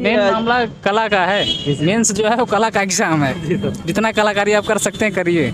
Main मामला कला का है। मेंस जो है वो कला का एग्जाम है। जितना कलाकारी आप कर सकते हैं करिए।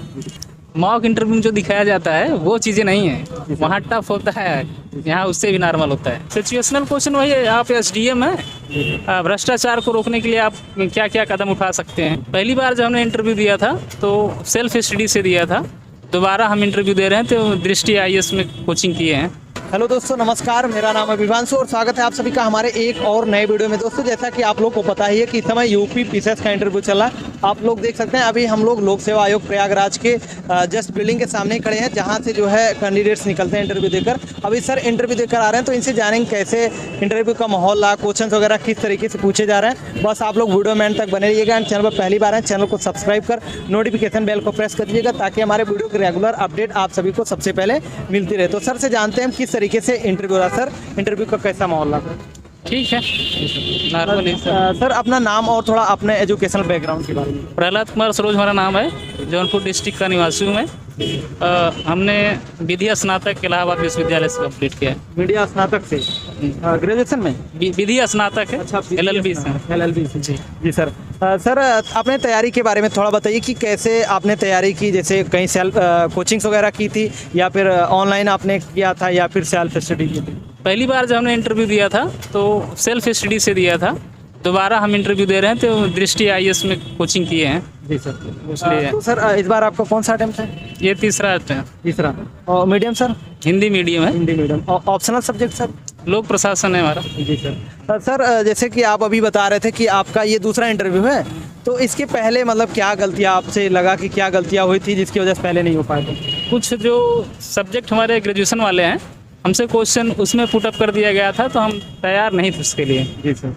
मॉक इंटरव्यू में जो दिखाया जाता है वो चीज़ें नहीं है। वहाँ टफ होता है, यहाँ उससे भी नॉर्मल होता है। सिचुएशनल क्वेश्चन वही है, आप एसडीएम है, भ्रष्टाचार को रोकने के लिए आप क्या क्या कदम उठा सकते हैं। पहली बार जब हमने इंटरव्यू दिया था तो सेल्फ स्टडी से दिया था। दोबारा हम इंटरव्यू दे रहे हैं तो दृष्टि आईएएस में कोचिंग किए हैं। हेलो दोस्तों, नमस्कार। मेरा नाम है विभांशु और स्वागत है आप सभी का हमारे एक और नए वीडियो में। दोस्तों, जैसा कि आप लोग को पता ही है कि इस समय यूपी पीसीएस का इंटरव्यू चला। आप लोग देख सकते हैं अभी हम लोग लोक सेवा आयोग प्रयागराज के जस्ट बिल्डिंग के सामने खड़े हैं, जहां से जो है कैंडिडेट्स निकलते हैं इंटरव्यू देकर। अभी सर इंटरव्यू देकर आ रहे हैं, तो इनसे जानेंगे कैसे इंटरव्यू का माहौल रहा, क्वेश्चन वगैरह किस तरीके से पूछे जा रहे हैं। बस आप लोग वीडियो में एंड तक बने रहिएगा। एंड चैनल पर पहली बार है, चैनल को सब्सक्राइब कर नोटिफिकेशन बेल को प्रेस कर दीजिएगा, ताकि हमारे वीडियो की रेगुलर अपडेट आप सभी को सबसे पहले मिलती रहे। तो सर से जानते हैं किस तरीके से इंटरव्यू रहा। सर, इंटरव्यू का कैसा माहौल रहा? ठीक है, नॉर्मल है सर, अपना नाम और थोड़ा अपने एजुकेशनल बैकग्राउंड के बारे में। प्रहलाद कुमार सरोज हमारा नाम है, जौनपुर डिस्ट्रिक्ट का निवासी हूँ मैं। हमने विधि स्नातक इलाहाबाद विश्वविद्यालय से कंप्लीट किया है। मीडिया स्नातक से ग्रेजुएशन में विधि स्नातक है। अच्छा, एलएलबी से। एलएलबी से। जी जी सर। सर, अपने तैयारी के बारे में थोड़ा बताइए कि कैसे आपने तैयारी की। जैसे कहीं सेल्फ कोचिंग्स वगैरह की थी, या फिर ऑनलाइन आपने किया था, या फिर सेल्फ स्टडी की थी? पहली बार जब हमने इंटरव्यू दिया था तो सेल्फ स्टडी से दिया था। दोबारा हम इंटरव्यू दे रहे हैं तो दृष्टि आईएएस में कोचिंग किए हैं। जी सर। इसलिए तो सर, इस बार आपका कौन सा अटेम्प्ट है? ये तीसरा अटेम्प्ट। तीसरा। और मीडियम सर? हिंदी मीडियम है। हिंदी मीडियम। और ऑप्शनल सब्जेक्ट सर? लोक प्रशासन है हमारा। जी सर। सर, जैसे कि आप अभी बता रहे थे कि आपका ये दूसरा इंटरव्यू है, तो इसके पहले मतलब क्या गलतियाँ आपसे लगा कि क्या गलतियाँ हुई थी जिसकी वजह से पहले नहीं हो पाए थे? कुछ जो सब्जेक्ट हमारे ग्रेजुएशन वाले हैं, हमसे क्वेश्चन उसमें पुटअप कर दिया गया था, तो हम तैयार नहीं थे उसके लिए। जी सर।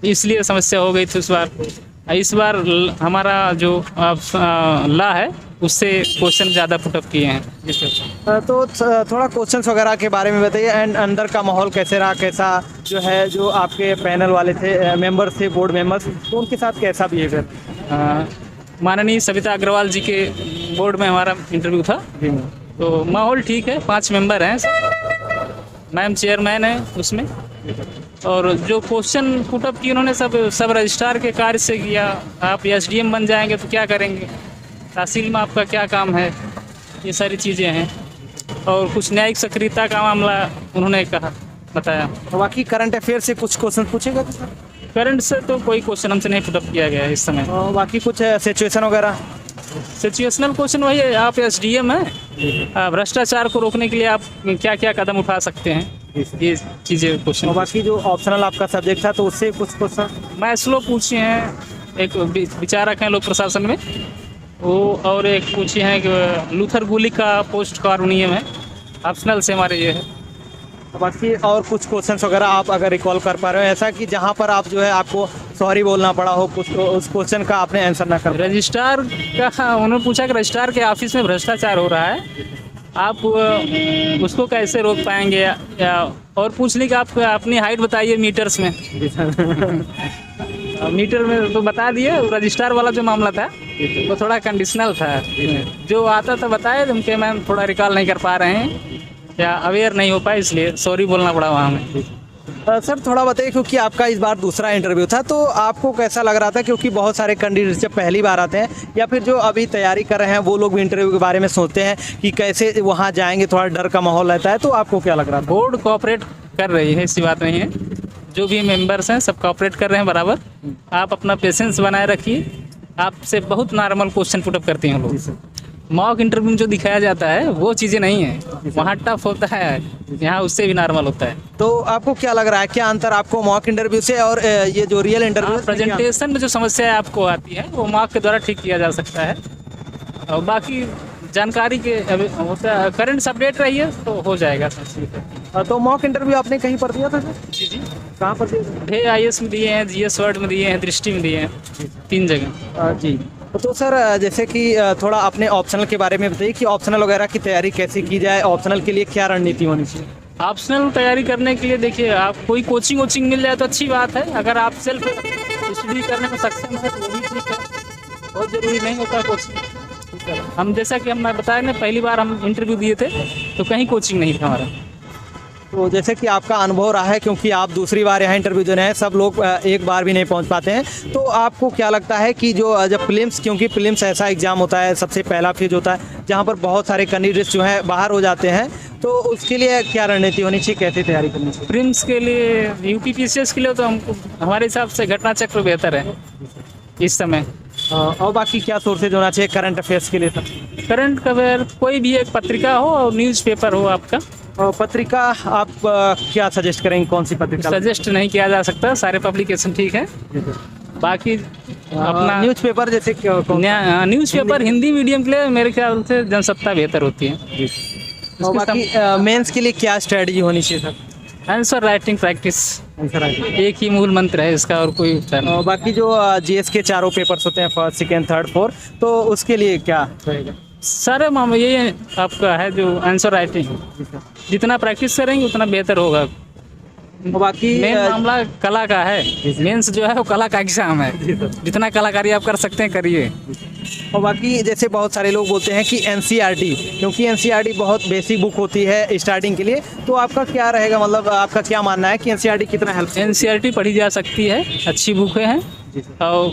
इसलिए समस्या हो गई थी उस बार। इस बार हमारा जो ला है उससे क्वेश्चन ज़्यादा पुटअप किए हैं। जी सर। तो थोड़ा क्वेश्चंस वगैरह के बारे में बताइए। एंड अंदर का माहौल कैसे रहा, कैसा जो है जो आपके पैनल वाले थे, मेंबर्स थे, बोर्ड मेंबर्स, तो उनके साथ कैसा बिहेवियर? माननीय सविता अग्रवाल जी के बोर्ड में हमारा इंटरव्यू था। तो माहौल ठीक है, 5 मेंबर हैं, मैम चेयरमैन है उसमें। और जो क्वेश्चन पुटअप किए उन्होंने सब रजिस्ट्रार के कार्य से किया। आप एसडीएम बन जाएंगे तो क्या करेंगे, तहसील में आपका क्या काम है, ये सारी चीज़ें हैं। और कुछ न्यायिक सक्रियता का मामला उन्होंने कहा, बताया। तो बाकी करंट अफेयर से कुछ क्वेश्चन पूछेगा तो सर? करंट से तो कोई क्वेश्चन हमसे नहीं पुटअप किया गया है इस समय। और बाकी कुछ सिचुएशन वगैरह? सिचुएशनल क्वेश्चन वही है, आप एसडीएम है, भ्रष्टाचार को रोकने के लिए आप क्या क्या कदम उठा सकते हैं, ये चीज़ें क्वेश्चन। और बाकी जो ऑप्शनल आपका सब्जेक्ट था, तो उससे कुछ क्वेश्चन? मैथ्स लो पूछे हैं, एक विचारक हैं लोक प्रशासन में वो, और एक पूछे हैं कि लूथर गुली का पोस्ट कार्बोनियम है। ऑप्शनल से हमारे ये है। बाकी और कुछ क्वेश्चंस वगैरह आप अगर रिकॉल कर पा रहे हो, ऐसा कि जहाँ पर आप जो है आपको सॉरी बोलना पड़ा हो, कुछ तो उस क्वेश्चन का आपने आंसर ना कर? रजिस्ट्रार का उन्होंने पूछा कि रजिस्ट्रार के ऑफिस में भ्रष्टाचार हो रहा है, आप उसको कैसे रोक पाएंगे, या और पूछ ली कि आप अपनी हाइट बताइए मीटर्स में। मीटर में तो बता दिए। रजिस्ट्रार वाला जो मामला था वो थोड़ा कंडीशनल था, जो आता था बताए, हम के मैम थोड़ा रिकॉल नहीं कर पा रहे हैं या अवेयर नहीं हो पाए, इसलिए सॉरी बोलना पड़ा वहाँ में। सर, थोड़ा बताइए, क्योंकि आपका इस बार दूसरा इंटरव्यू था, तो आपको कैसा लग रहा था? क्योंकि बहुत सारे कैंडिडेट्स जब पहली बार आते हैं, या फिर जो अभी तैयारी कर रहे हैं, वो लोग भी इंटरव्यू के बारे में सोचते हैं कि कैसे वहाँ जाएंगे, थोड़ा डर का माहौल रहता है, तो आपको क्या लग रहा था? बोर्ड कोऑपरेट कर रही है, ऐसी बात नहीं है। जो भी मेंबर्स हैं सब कोऑपरेट कर रहे हैं बराबर। आप अपना पेशेंस बनाए रखिए, आपसे बहुत नॉर्मल क्वेश्चन पुटअप करते हैं लोग। मॉक इंटरव्यू में जो दिखाया जाता है वो चीज़ें नहीं है, वहाँ टफ होता है, यहाँ उससे भी नॉर्मल होता है। तो आपको क्या लग रहा है, क्या अंतर आपको मॉक इंटरव्यू से और ये जो रियल इंटरव्यू? प्रेजेंटेशन में जो समस्या आपको आती है वो मॉक के द्वारा ठीक किया जा सकता है, और बाकी जानकारी के करंट अपडेट रहिए तो हो जाएगा सर। तो मॉक इंटरव्यू आपने कहीं पर दिया था सर? जी जी। कहाँ पर दिया? है आईएएस में दिए हैं, जीएस वर्ड में दिए हैं, दृष्टि में दिए हैं, 3 जगह। जी। तो सर, जैसे कि थोड़ा अपने ऑप्शनल के बारे में बताइए कि ऑप्शनल वगैरह की तैयारी कैसे की जाए, ऑप्शनल के लिए क्या रणनीति होनी चाहिए? ऑप्शनल तैयारी करने के लिए देखिए, आप कोई कोचिंग वोचिंग मिल जाए तो अच्छी बात है। अगर आप सेल्फ स्टडी करने में सक्षम है तो वो भी ठीक है, बहुत ज़रूरी नहीं होता कोचिंग। हम जैसा कि हम बताया ना, पहली बार हम इंटरव्यू दिए थे तो कहीं कोचिंग नहीं था हमारा। तो जैसे कि आपका अनुभव रहा है, क्योंकि आप दूसरी बार यहाँ इंटरव्यू देने हैं, सब लोग एक बार भी नहीं पहुँच पाते हैं, तो आपको क्या लगता है कि जो जब प्रीलिम्स, क्योंकि प्रीलिम्स ऐसा एग्ज़ाम होता है, सबसे पहला फेज होता है जहाँ पर बहुत सारे कैंडिडेट्स जो हैं बाहर हो जाते हैं, तो उसके लिए क्या रणनीति होनी चाहिए, कैसे तैयारी करनी चाहिए? प्रीलिम्स के लिए यूपी पीसीएस के लिए तो हमको हमारे हिसाब से घटना चक्र बेहतर है इस समय। और बाकी क्या सोर्सेज होना चाहिए करंट अफेयर्स के लिए सर? करंट अफेयर कोई भी एक पत्रिका हो और न्यूज़पेपर हो आपका। और पत्रिका आप क्या सजेस्ट करेंगे, कौन सी पत्रिका? सजेस्ट नहीं किया जा सकता, सारे पब्लिकेशन ठीक है। बाकी अपना न्यूज़पेपर जैसे न्यूज़पेपर हिंदी मीडियम के लिए मेरे ख्याल से जनसत्ता बेहतर होती है। और बाकी मेंस के लिए क्या स्ट्रेटजी होनी चाहिए sir? Answer writing practice answer एक ही मूल मंत्र है इसका, और कोई उत्तर नहीं। और बाकी जो जीएस के चारों पेपर्स होते हैं, फर्स्ट सेकेंड थर्ड फोर्थ, तो उसके लिए क्या रहेगा? सारे मामले ये आपका है जो आंसर राइटिंग, जितना प्रैक्टिस करेंगे उतना बेहतर होगा। और बाकी मेन मामला कला का है, मेंस जो है वो कला का एग्जाम है, जितना कलाकारी आप कर सकते हैं करिए। और बाकी जैसे बहुत सारे लोग बोलते हैं कि एनसीईआरटी, क्योंकि एनसीईआरटी बहुत बेसिक बुक होती है स्टार्टिंग के लिए, तो आपका क्या रहेगा, मतलब आपका क्या मानना है कि एनसीईआरटी कितना हेल्प? एनसीईआरटी पढ़ी जा सकती है, अच्छी बुकें हैं, और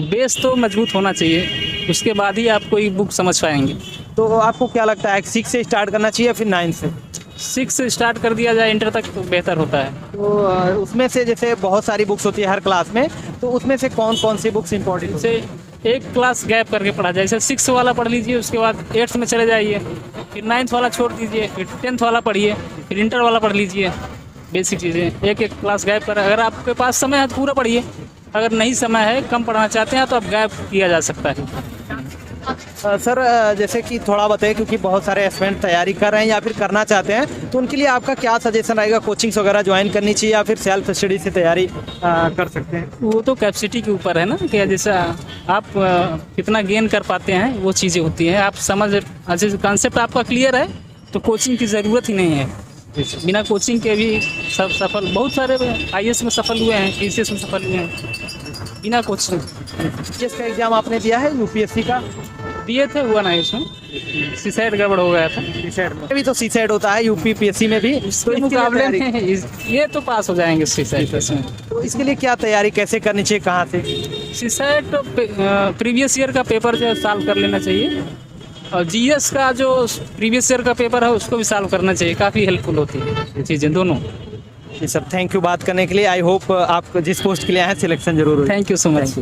बेस तो मजबूत होना चाहिए, उसके बाद ही आप कोई बुक समझ पाएंगे। तो आपको क्या लगता है 6 से स्टार्ट करना चाहिए या फिर 9 से? 6 से स्टार्ट कर दिया जाए इंटर तक तो बेहतर होता है। तो उसमें से जैसे बहुत सारी बुक्स होती है हर क्लास में, तो उसमें से कौन कौन सी बुक्स इंपॉर्टेंट है? जैसे एक क्लास गैप करके पढ़ा जाए, जैसे 6 वाला पढ़ लीजिए, उसके बाद 8th में चले जाइए, फिर 9th वाला छोड़ दीजिए, फिर 10th वाला पढ़िए, फिर इंटर वाला पढ़ लीजिए। बेसिक चीज़ें एक एक क्लास गैप कर, अगर आपके पास समय है तो पूरा पढ़िए, अगर नहीं समय है, कम पढ़ना चाहते हैं तो आप गैप किया जा सकता है। सर जैसे कि थोड़ा बताइए, क्योंकि बहुत सारे एस्पिरेंट तैयारी कर रहे हैं या फिर करना चाहते हैं, तो उनके लिए आपका क्या सजेशन रहेगा? कोचिंग्स वगैरह ज्वाइन करनी चाहिए या फिर सेल्फ स्टडी से तैयारी कर सकते हैं? वो तो कैपेसिटी के ऊपर है ना, कि जैसा आप कितना गेन कर पाते हैं वो चीज़ें होती हैं। आप समझ अच्छे से कंसेप्ट आपका क्लियर है तो कोचिंग की ज़रूरत ही नहीं है। बिना कोचिंग के भी सब सफल, बहुत सारे आईएएस में सफल हुए हैं, पीसीएस में सफल हुए हैं बिना कोचिंग। पीसीएस का एग्जाम आपने दिया है, यूपीएससी का? दिए थे, हुआ नहीं, उसमें सीसाइड गड़बड़ हो गया था। सीसाइड में भी तो सीसाइड होता है, यूपीपीएससी में भी, तो इसके मुकाबले में ये तो पास हो जाएंगे सीसाइड में। तो इसके लिए क्या तैयारी कैसे करनी चाहिए, कहाँ से? सीसाइड तो प्रीवियस ईयर का पेपर जो सॉल्व कर लेना चाहिए, और जीएस का जो प्रीवियस ईयर का पेपर है उसको भी सॉल्व करना चाहिए, काफ़ी हेल्पफुल होती है चीज़ें दोनों। जी सर, थैंक यू बात करने के लिए। आई होप आप जिस पोस्ट के लिए आए हैं सिलेक्शन जरूर हो। Thank you so much.